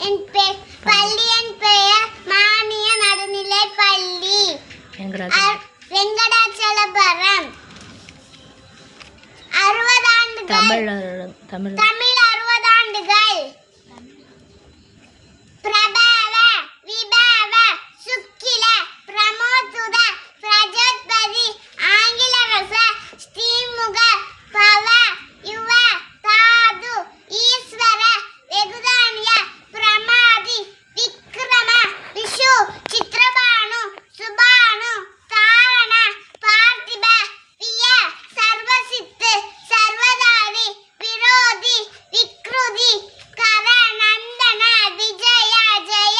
பள்ளியின் பெயர் மானிய நடுநிலை பள்ளி வெங்கடாச்சலபுரம். 60 ஆண்டுகள் தமிழ் 60 ஆண்டுகள். பிரபவ விபவ சுக்கில பிரமோதுத பிரஜோத்பதி ஆங்கிலரச ஸ்ரீமுக பவ யுவ தாது ஈஸ்வர வெகுதானிய பிரமாதி விக்ரம விஷு சித்ரபானு சுபானு தாரண பார்த்திப விய சர்வசித்து சர்வதாரி விரோதி விக்ருதி கர நந்தன விஜய ஜெய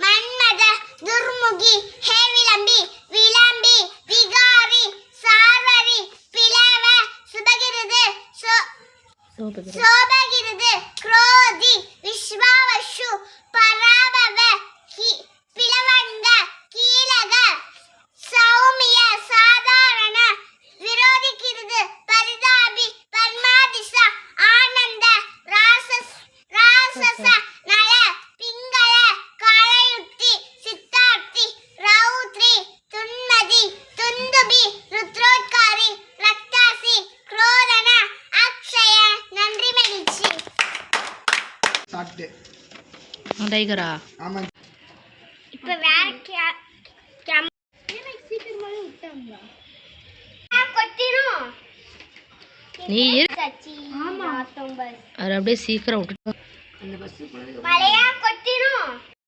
மன்மத துர்முகி ஹே விளம்பி விளம்பி விகாரி சார்வரி பிளவ சுபகிருது சோபகிருது க்ரோதி விஸ்வாவசு பராபவ பிளவங்க கீலக சௌமிய சாதாரண விரோதிகிருது பரிதாபி பர்மாதிச ஆனந்த ராசச நல பிங்கள காலயுக்தி சித்தார்த்தி ரௌத்ரி துன்மதி துந்துபி ருத்ரோத்காரி ரக்தாசி குரோதன அக்ஷய. நன்றி மகிழ்ச்சி. டைகரா இப்ப வேற கொட்டிரும் நீ ஆமா அப்படியே சீக்கிரம் விட்டு மழையா கொட்டிரும்.